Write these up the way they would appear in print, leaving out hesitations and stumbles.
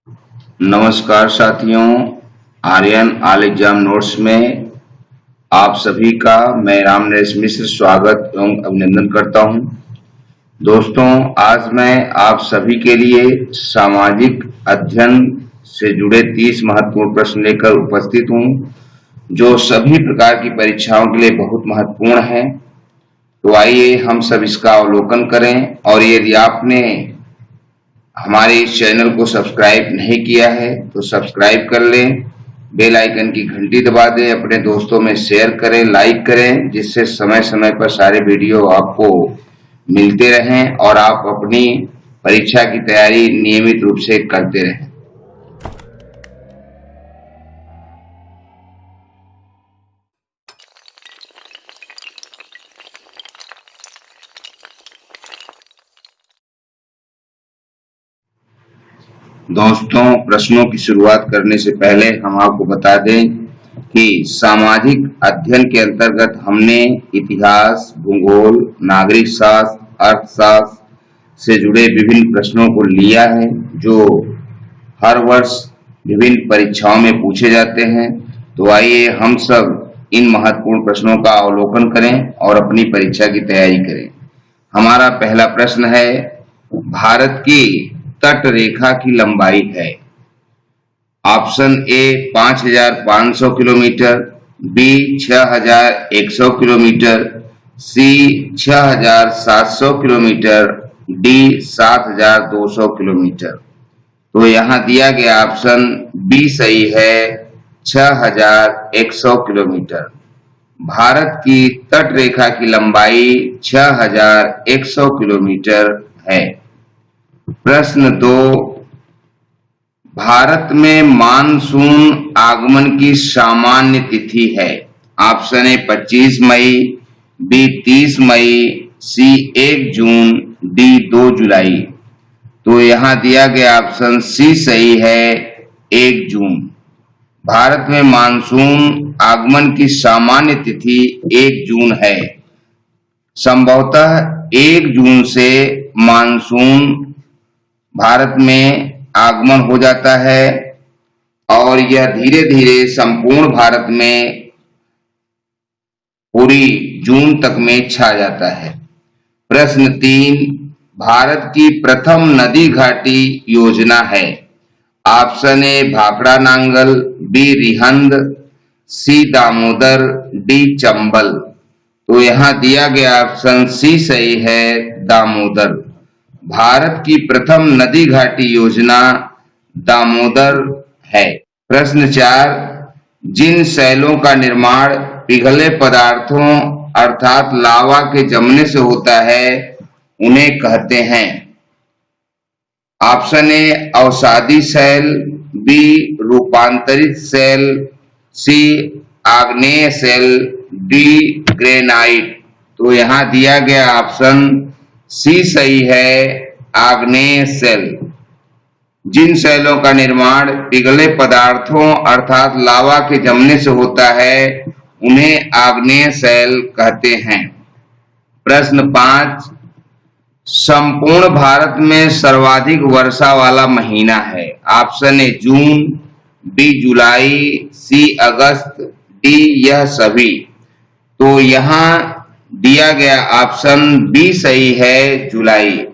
नमस्कार साथियों, Aryan all exam notes में आप सभी का मैं राम नरेश मिश्र स्वागत एवं अभिनंदन करता हूं। दोस्तों, आज मैं आप सभी के लिए सामाजिक अध्ययन से जुड़े 30 महत्वपूर्ण प्रश्न लेकर उपस्थित हूं, जो सभी प्रकार की परीक्षाओं के लिए बहुत महत्वपूर्ण है। तो आइए हम सब इसका अवलोकन करें, और यदि आपने हमारे इस चैनल को सब्सक्राइब नहीं किया है तो सब्सक्राइब कर लें, बेल आइकन की घंटी दबा दें, अपने दोस्तों में शेयर करें, लाइक करें, जिससे समय समय पर सारे वीडियो आपको मिलते रहें और आप अपनी परीक्षा की तैयारी नियमित रूप से करते रहें। दोस्तों, प्रश्नों की शुरुआत करने से पहले हम आपको बता दें कि सामाजिक अध्ययन के अंतर्गत हमने इतिहास, भूगोल, नागरिक शास्त्र, अर्थशास्त्र से जुड़े विभिन्न प्रश्नों को लिया है, जो हर वर्ष विभिन्न परीक्षाओं में पूछे जाते हैं। तो आइए हम सब इन महत्वपूर्ण प्रश्नों का अवलोकन करें और अपनी परीक्षा की तैयारी करें। हमारा पहला प्रश्न है, भारत की तट रेखा की लंबाई है। Option A 5,500 kilometre, B 6,100 kilometre, C 6,700 kilometre, D 7,200 kilometre. तो यहाँ दिया गया ऑप्शन बी सही है, 6,100 किलोमीटर। भारत की तट रेखा की लंबाई 6,100 किलोमीटर है। प्रश्न 2, भारत में मानसून आगमन की सामान्य तिथि है। ऑप्शन ए 25 मई, बी 30 मई, सी 1 जून, डी 2 जुलाई। तो यहाँ दिया गया ऑप्शन सी सही है, 1 जून। भारत में मानसून आगमन की सामान्य तिथि 1 जून है। संभवतः 1 जून से मानसून भारत में आगमन हो जाता है और यह धीरे धीरे संपूर्ण भारत में पूरी जून तक में छा जाता है। प्रश्न 3, भारत की प्रथम नदी घाटी योजना है। Option A Bhakra Nangal, B Rihand, C Damodar, D Chambal. तो यहाँ दिया गया ऑप्शन सी सही है, दामोदर। भारत की प्रथम नदी घाटी योजना दामोदर है। प्रश्न 4, जिन शैलों का निर्माण पिघले पदार्थों अर्थात लावा के जमने से होता है उन्हें कहते हैं। ऑप्शन ए अवसादी शैल, बी रूपांतरित शैल, सी आग्नेय शैल, डी ग्रेनाइट। तो यहाँ दिया गया ऑप्शन सी सही है, आग्नेय शैल। जिन शैलों का निर्माण पिघले पदार्थों अर्थात लावा के जमने से होता है उन्हें आग्नेय शैल कहते हैं। प्रश्न 5, संपूर्ण भारत में सर्वाधिक वर्षा वाला महीना है। ऑप्शन ए जून, बी जुलाई, सी अगस्त, डी यह सभी। तो यहाँ दिया गया ऑप्शन बी सही है, जुलाई।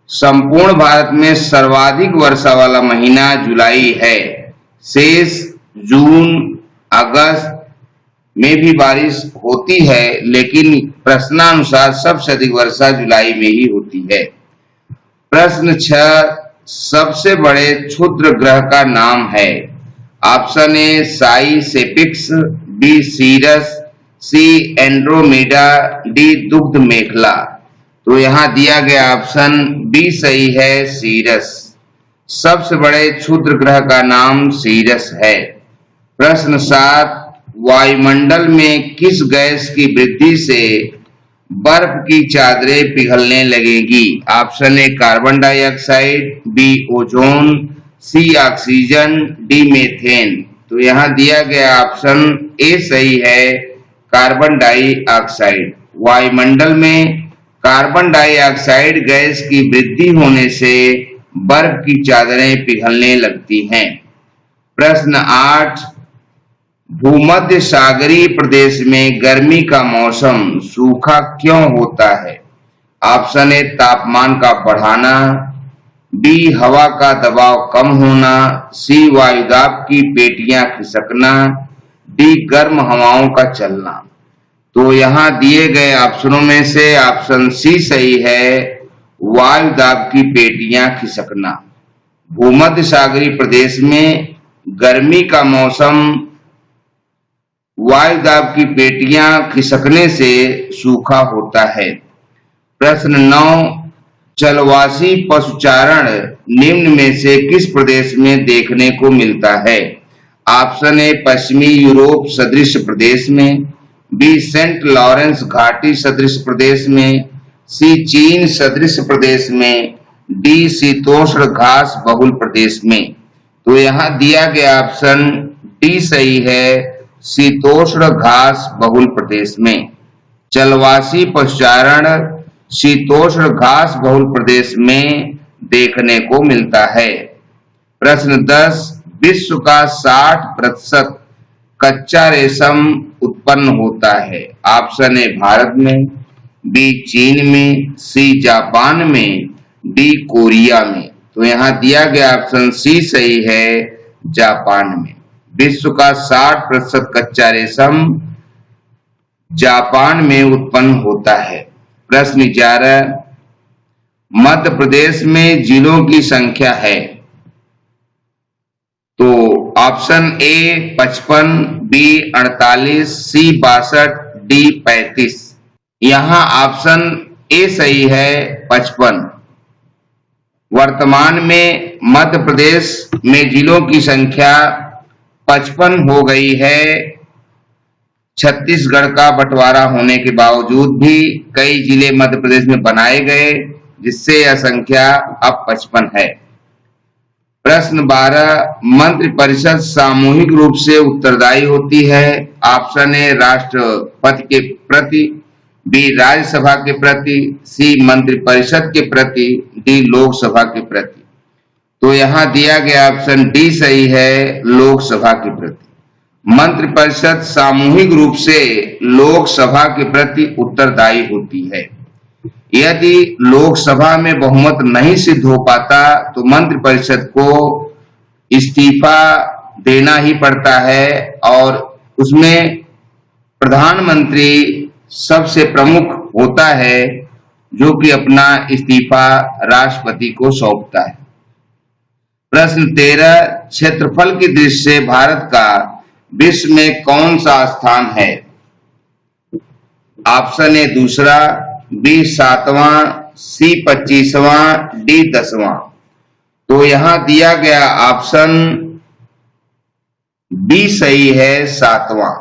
संपूर्ण भारत में सर्वाधिक वर्षा वाला महीना जुलाई है। शेष जून, अगस्त में भी बारिश होती है, लेकिन प्रश्नानुसार सबसे अधिक वर्षा जुलाई में ही होती है। प्रश्न 6, सबसे बड़े क्षुद्र ग्रह का नाम है। ऑप्शन ए साई सेपिक्स, b Sirius, c Andromeda, d दुग्ध मेखला। तो यहाँ दिया गया ऑप्शन बी सही है, सीरस। सबसे बड़े क्षुद्र ग्रह का नाम सीरस है। प्रश्न 7, वायुमंडल में किस गैस की वृद्धि से बर्फ की चादरें पिघलने लगेगी। Option A carbon dioxide, B ozone, C oxygen, D methane. तो यहाँ दिया गया ऑप्शन ए सही है, कार्बन डाइऑक्साइड। वायुमंडल में कार्बन डाइऑक्साइड गैस की वृद्धि होने से बर्फ की चादरें पिघलने लगती हैं। प्रश्न 8, भूमध्य सागरीय प्रदेश में गर्मी का मौसम सूखा क्यों होता है? ऑप्शन ए, तापमान का बढ़ाना, बी, हवा का दबाव कम होना, सी, वायुदाब की पेटियां खिसकना, डी, गर्म हवाओं का चलना। तो यहाँ दिए गए ऑप्शनों में से ऑप्शन सी सही है, वायुदाब की पेटियां खिसकना। भूमध्य सागरीय प्रदेश में गर्मी का मौसम वायुदाब की पेटियां खिसकने से सूखा होता है। प्रश्न 9, चलवासी पशुचारण निम्न में से किस प्रदेश में देखने को मिलता है? ऑप्शन ए, पश्चिमी यूरोप सदृश प्रदेश में, बी, सेंट लॉरेंस घाटी सदृश प्रदेश में, सी, चीन सदृश प्रदेश में, डी, शीतोष्ण घास बहुल प्रदेश में। तो यहाँ दिया गया ऑप्शन डी सही है, शीतोष्ण घास बहुल प्रदेश में। चलवासी पशुचारण शीतोष्ण घास बहुल प्रदेश में देखने को मिलता है। प्रश्न 10, विश्व का 60% कच्चा रेशम उत्पन्न होता है। ऑप्शन ए, भारत में, बी, चीन में, सी, जापान में, डी, कोरिया में। तो यहाँ दिया गया ऑप्शन सी सही है, जापान में। विश्व का 60% कच्चा रेशम जापान में उत्पन्न होता है। प्रश्न 11, मध्य प्रदेश में जिलों की संख्या है। तो option A 55, B 48, C 62, D 35। यहाँ ऑप्शन ए सही है, 55। वर्तमान में मध्य प्रदेश में जिलों की संख्या 55 हो गई है। छत्तीसगढ़ का बंटवारा होने के बावजूद भी कई जिले मध्य प्रदेश में बनाए गए, जिससे यह संख्या अब 55 है। प्रश्न 12, मंत्रिपरिषद सामूहिक रूप से उत्तरदायी होती है। ऑप्शन ए, राष्ट्रपति के प्रति, बी, राज्यसभा के प्रति, सी, मंत्रिपरिषद के प्रति, डी, लोकसभा के प्रति। तो यहाँ दिया गया ऑप्शन डी सही है, लोकसभा के प्रति। मंत्रिपरिषद सामूहिक रूप से लोकसभा के प्रति उत्तरदायी होती है। यदि लोकसभा में बहुमत नहीं सिद्ध हो पाता तो मंत्रिपरिषद को इस्तीफा देना ही पड़ता है और उसमें प्रधानमंत्री सबसे प्रमुख होता है, जो कि अपना इस्तीफा राष्ट्रपति को सौंपता है। प्रश्न 13, क्षेत्रफल की दृष्टि से भारत का विश्व में कौन सा स्थान है? ऑप्शन ए, दूसरा, बी 7वां, सी 25वां, डी 10वां। तो यहां दिया गया ऑप्शन बी सही है, 7वां।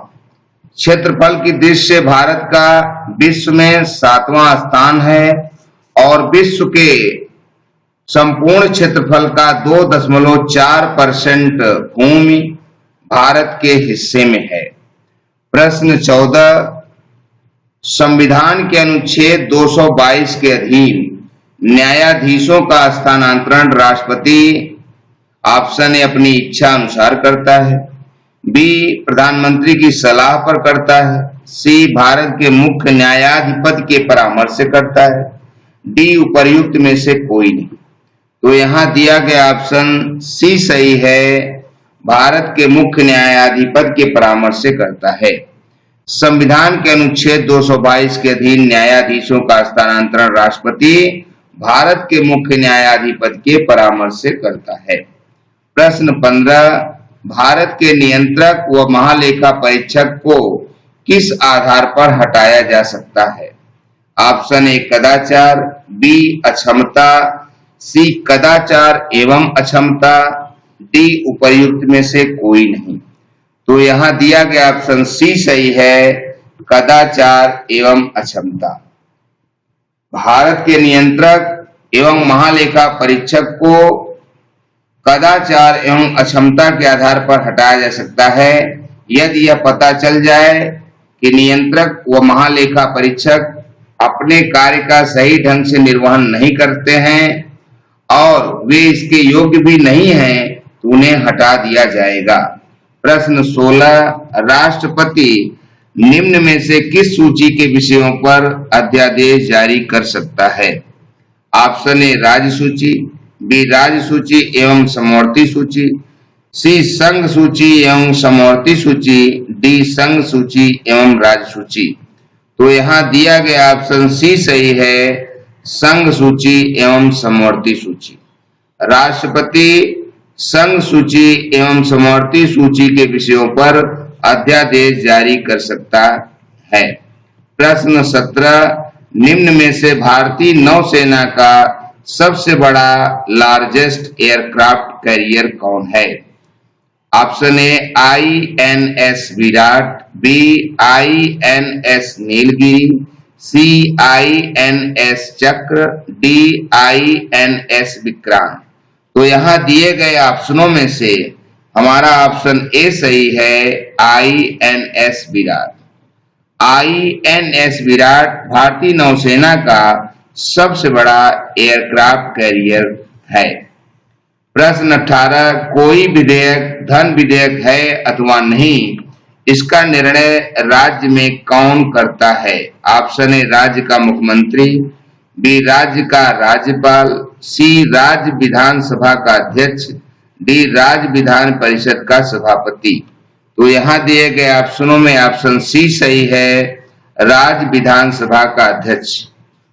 क्षेत्रफल की दृष्टि से भारत का विश्व में 7वां स्थान है और विश्व के संपूर्ण क्षेत्रफल का 2.4% भूमि भारत के हिस्से में है। प्रश्न 14, संविधान के अनुच्छेद 222 के अधीन न्यायाधीशों का स्थानांतरण राष्ट्रपति ऑप्शन ए, अपनी इच्छा अनुसार करता है, बी, प्रधानमंत्री की सलाह पर करता है, सी, भारत के मुख्य न्यायाधिपति के परामर्श से करता है, डी, उपर्युक्त में से कोई नहीं। तो यहाँ दिया गया ऑप्शन सी सही है, भारत के मुख्य न्यायाधिपति के परामर्श से करता है। संविधान के अनुच्छेद 222 के अधीन न्यायाधीशों का स्थानांतरण राष्ट्रपति भारत के मुख्य न्यायाधिपति के परामर्श से करता है। प्रश्न 15, भारत के नियंत्रक व महालेखा परीक्षक को किस आधार पर हटाया जा सकता है? ऑप्शन ए, कदाचार, बी, अक्षमता, सी, कदाचार एवं अक्षमता, डी, उपर्युक्त में से कोई नहीं। तो यहाँ दिया गया ऑप्शन सी सही है, कदाचार एवं अक्षमता। भारत के नियंत्रक एवं महालेखा परीक्षक को कदाचार एवं अक्षमता के आधार पर हटाया जा सकता है यदि यह पता चल जाए कि नियंत्रक व महालेखा परीक्षक अपने कार्य का सही ढंग से निर्वहन नहीं करते हैं और वे इसके योग्य भी नहीं हैं तो उन्हें हटा दिया जाएगा। प्रश्न 16, राष्ट्रपति निम्न में से किस सूची के विषयों पर अध्यादेश जारी कर सकता है? ऑप्शन ए राज्य सूची, बी राज्य सूची एवं समवर्ती सूची, सी संघ सूची एवं समवर्ती सूची, डी संघ सूची एवं राज्य सूची। तो यहाँ दिया गया ऑप्शन सी सही है, संघ सूची एवं समवर्ती सूची। राष्ट्रपति संघ सूची एवं समवर्ती सूची के विषयों पर अध्यादेश जारी कर सकता है। प्रश्न 17, निम्न में से भारतीय नौसेना का सबसे बड़ा लार्जेस्ट एयरक्राफ्ट कैरियर कौन है? Option A INS Viraat, B INS Nilgiri, C INS Chakra, D INS Vikrant. तो यहाँ दिए गए ऑप्शनों में से हमारा ऑप्शन ए सही है, INS विराट। INS विराट भारतीय नौसेना का सबसे बड़ा एयरक्राफ्ट कैरियर है। प्रश्न 18, कोई विधेयक धन विधेयक है अथवा नहीं, इसका निर्णय राज्य में कौन करता है? ऑप्शन ए राज्य का मुख्यमंत्री, बी राज्य का राज्यपाल, सी राज्य विधानसभा का अध्यक्ष, डी राज्य विधान परिषद का सभापति। तो यहाँ दिए गए ऑप्शनों में ऑप्शन सी सही है, राज्य विधानसभा का अध्यक्ष।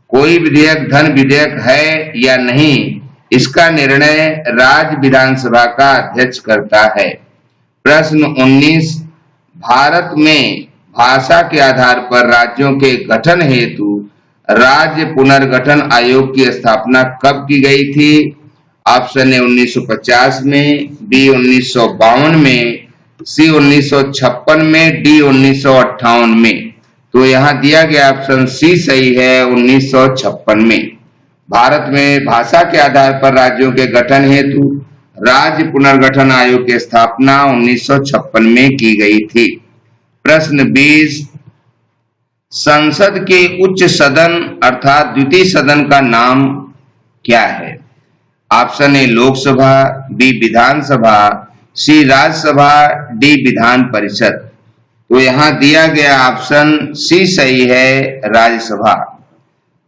कोई विधेयक धन विधेयक है या नहीं, इसका निर्णय राज्य विधानसभा का अध्यक्ष करता है। प्रश्न 19, भारत में भाषा के आधार पर राज्यों के गठन हेतु राज्य पुनर्गठन आयोग की स्थापना कब की गई थी? ऑप्शन ए 1950 में, बी 1952 में, सी 1956 में, डी 1958 में। तो यहाँ दिया गया ऑप्शन सी सही है, 1956 में। भारत में भाषा के आधार पर राज्यों के गठन हेतु राज्य पुनर्गठन आयोग की स्थापना 1956 में की गई थी। प्रश्न 20, संसद के उच्च सदन अर्थात द्वितीय सदन का नाम क्या है? Option A Lok Sabha, B Vidhan Sabha, C Rajya Sabha, D Vidhan Parishad. तो यहाँ दिया गया ऑप्शन सी सही है, राज्यसभा।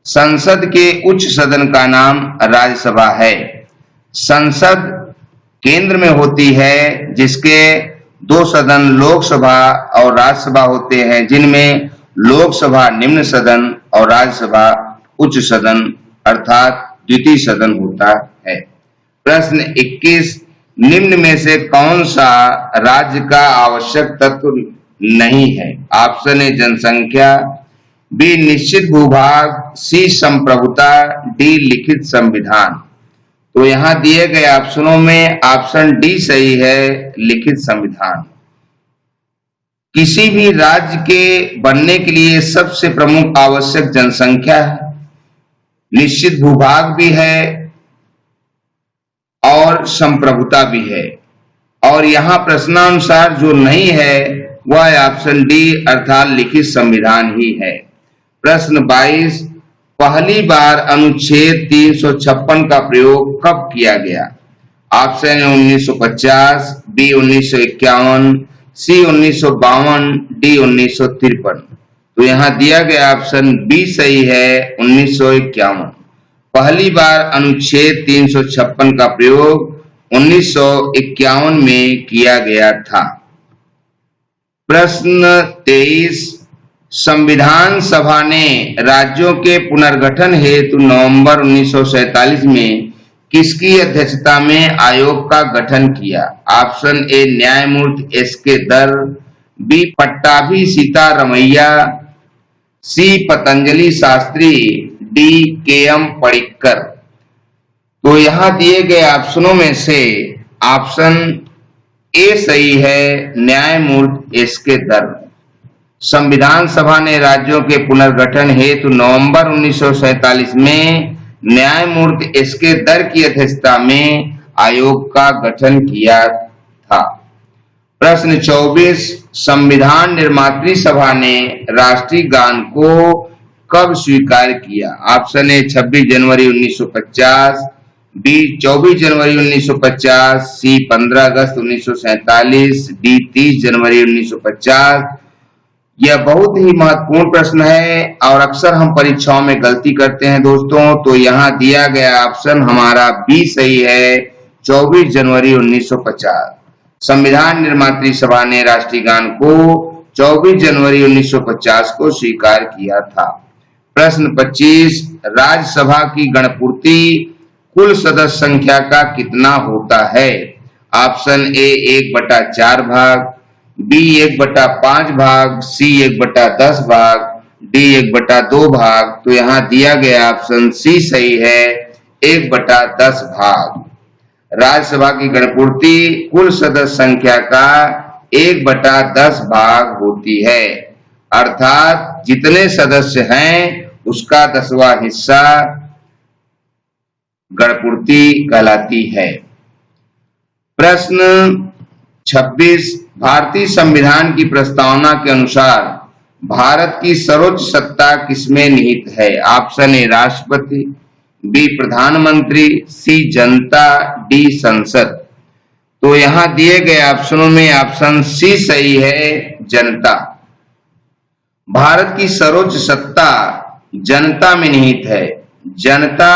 संसद के उच्च सदन का नाम राज्यसभा है। संसद केंद्र में होती है, जिसके दो सदन लोकसभा और राज्यसभा होते हैं, जिनमें लोकसभा निम्न सदन और राज्यसभा उच्च सदन अर्थात द्वितीय सदन होता है। प्रश्न 21, निम्न में से कौन सा राज्य का आवश्यक तत्व नहीं है? ऑप्शन ए जनसंख्या, बी निश्चित भूभाग, सी संप्रभुता, डी लिखित संविधान। तो यहाँ दिए गए ऑप्शनों में ऑप्शन डी सही है, लिखित संविधान। किसी भी राज्य के बनने के लिए सबसे प्रमुख आवश्यक जनसंख्या है, निश्चित भूभाग भी है और संप्रभुता भी है। और यहाँ प्रश्नानुसार जो नहीं है वह ऑप्शन डी अर्थात लिखित संविधान ही है। प्रश्न 22, पहली बार अनुच्छेद 356 का प्रयोग कब किया गया? ऑप्शन 1950, बी 1951, सी 1952, डी 1953। तो यहाँ दिया गया ऑप्शन बी सही है, 1951। पहली बार अनुच्छेद 356 का प्रयोग 1951 में किया गया था। प्रश्न 23, संविधान सभा ने राज्यों के पुनर्गठन हेतु नवंबर 1947 में किसकी अध्यक्षता में आयोग का गठन किया? ऑप्शन ए न्यायमूर्ति एस.के. दर, बी पट्टाभी सीतारमैया, सी पतंजलि शास्त्री, डी के.एम. पडिक्कर। तो यहाँ दिए गए ऑप्शनों में से ऑप्शन ए सही है, न्यायमूर्ति एस.के. दर। संविधान सभा ने राज्यों के पुनर्गठन हेतु नवंबर 1947 में न्यायमूर्ति एस.के. दर की अध्यक्षता में आयोग का गठन किया था। प्रश्न 24, संविधान निर्मात्री सभा ने राष्ट्रीय गान को कब स्वीकार किया? ऑप्शन ए 26 जनवरी 1950, बी 24 जनवरी 1950, सी 15 अगस्त 1947, डी 30 जनवरी 1950। यह बहुत ही महत्वपूर्ण प्रश्न है और अक्सर हम परीक्षाओं में गलती करते हैं दोस्तों। तो यहाँ दिया गया ऑप्शन हमारा बी सही है, 24 जनवरी 1950। संविधान निर्मात्री सभा ने राष्ट्रीय गान को 24 जनवरी 1950 को स्वीकार किया था। प्रश्न 25, राज्यसभा की गणपूर्ति कुल सदस्य संख्या का कितना होता है? ऑप्शन ए 1/4 भाग, बी 1/5 भाग, सी 1/10 भाग, डी 1/2 भाग। तो यहाँ दिया गया ऑप्शन सी सही है, 1/10 भाग। राज्यसभा की गणपूर्ति कुल सदस्य संख्या का 1/10 भाग होती है, अर्थात जितने सदस्य हैं उसका 10वां हिस्सा गणपूर्ति कहलाती है। प्रश्न 26, भारतीय संविधान की प्रस्तावना के अनुसार भारत की सर्वोच्च सत्ता किसमें निहित है? ऑप्शन ए राष्ट्रपति, बी प्रधानमंत्री, सी जनता, डी संसद। तो यहाँ दिए गए ऑप्शनों में ऑप्शन सी सही है, जनता। भारत की सर्वोच्च सत्ता जनता में निहित है। जनता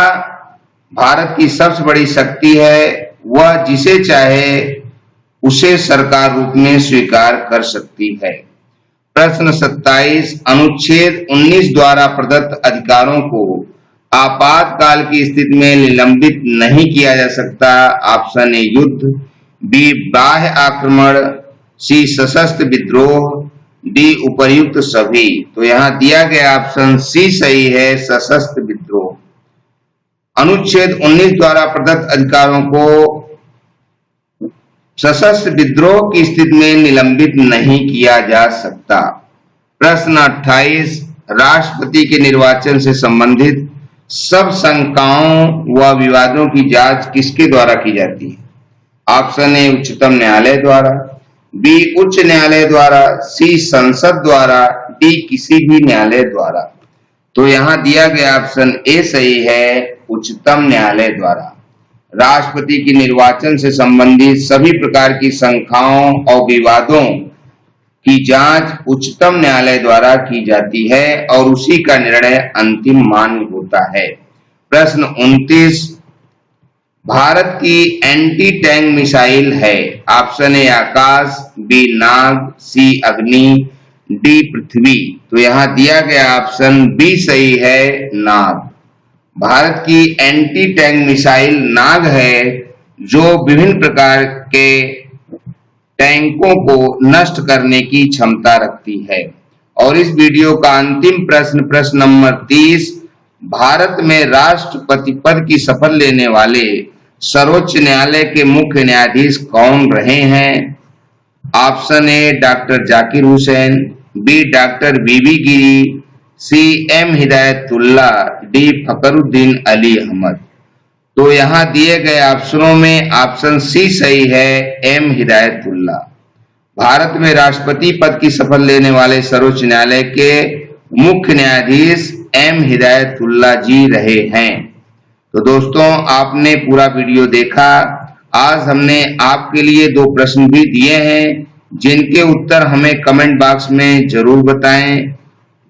भारत की सबसे बड़ी शक्ति है, वह जिसे चाहे उसे सरकार रूप में स्वीकार कर सकती है। प्रश्न 27, अनुच्छेद 19 द्वारा प्रदत्त अधिकारों को आपातकाल की स्थिति में निलंबित नहीं किया जा सकता। ऑप्शन ए युद्ध, बी बाह्य आक्रमण, सी सशस्त्र विद्रोह, डी उपर्युक्त सभी। तो यहाँ दिया गया ऑप्शन सी सही है, सशस्त्र विद्रोह। अनुच्छेद 19 द्वारा प्रदत्त अधिकारों को सशस्त्र विद्रोह की स्थिति में निलंबित नहीं किया जा सकता। प्रश्न 28, राष्ट्रपति के निर्वाचन से संबंधित सब शंकाओं व विवादों की जांच किसके द्वारा की जाती है? ऑप्शन ए उच्चतम न्यायालय द्वारा, बी उच्च न्यायालय द्वारा, सी संसद द्वारा, डी किसी भी न्यायालय द्वारा। तो यहाँ दिया गया ऑप्शन ए सही है, उच्चतम न्यायालय द्वारा। राष्ट्रपति की निर्वाचन से संबंधित सभी प्रकार की शंकाओं और विवादों की जांच उच्चतम न्यायालय द्वारा की जाती है और उसी का निर्णय अंतिम मान्य होता है। प्रश्न 29, भारत की एंटी टैंक मिसाइल है। ऑप्शन ए आकाश, बी नाग, सी अग्नि, डी पृथ्वी। तो यहाँ दिया गया ऑप्शन बी सही है, नाग। भारत की एंटी टैंक मिसाइल नाग है, जो विभिन्न प्रकार के टैंकों को नष्ट करने की क्षमता रखती है। और इस वीडियो का अंतिम प्रश्न, प्रश्न नंबर 30, भारत में राष्ट्रपति पद की शपथ लेने वाले सर्वोच्च न्यायालय के मुख्य न्यायाधीश कौन रहे हैं? Option A doctor Zakir Hussain, B doctor B B Giri, C M Hidayatullah, D Fakhruddin Ali Ahmed. तो यहाँ दिए गए ऑप्शनों में ऑप्शन सी सही है, एम हिदायतुल्ला। भारत में राष्ट्रपति पद की शपथ लेने वाले सर्वोच्च न्यायालय के मुख्य न्यायाधीश एम हिदायतुल्ला जी रहे हैं। तो दोस्तों, आपने पूरा वीडियो देखा। आज हमने आपके लिए 2 प्रश्न भी दिए हैं, जिनके उत्तर हमें कमेंट बॉक्स में जरूर बताएं,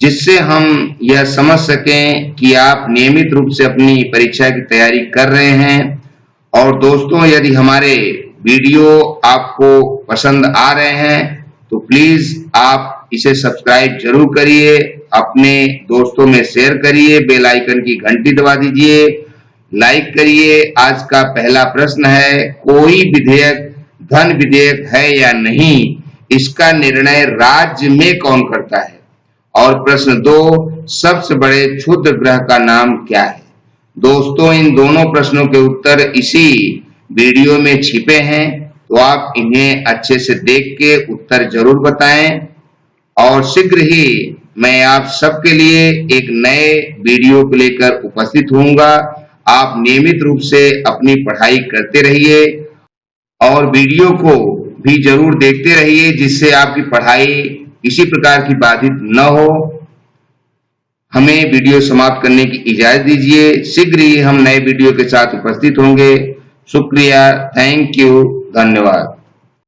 जिससे हम यह समझ सकें कि आप नियमित रूप से अपनी परीक्षा की तैयारी कर रहे हैं। और दोस्तों, यदि हमारे वीडियो आपको पसंद आ रहे हैं तो प्लीज आप इसे सब्सक्राइब जरूर करिए, अपने दोस्तों में शेयर करिए, बेल आइकन की घंटी दबा दीजिए, लाइक करिए। आज का पहला प्रश्न है, कोई विधेयक धन विधेयक है या नहीं, इसका निर्णय राज्य में कौन करता है? और प्रश्न 2, सबसे बड़े क्षुद्र ग्रह का नाम क्या है? दोस्तों, इन दोनों प्रश्नों के उत्तर इसी वीडियो में छिपे हैं, तो आप इन्हें अच्छे से देख के उत्तर जरूर बताएं। और शीघ्र ही मैं आप सबके लिए एक नए वीडियो को लेकर उपस्थित होऊंगा। आप नियमित रूप से अपनी पढ़ाई करते रहिए और वीडियो को भी जरूर देखते रहिए, जिससे आपकी पढ़ाई किसी प्रकार की बाधित न हो। हमें वीडियो समाप्त करने की इजाजत दीजिए। शीघ्र ही हम नए वीडियो के साथ उपस्थित होंगे। शुक्रिया, थैंक यू, धन्यवाद।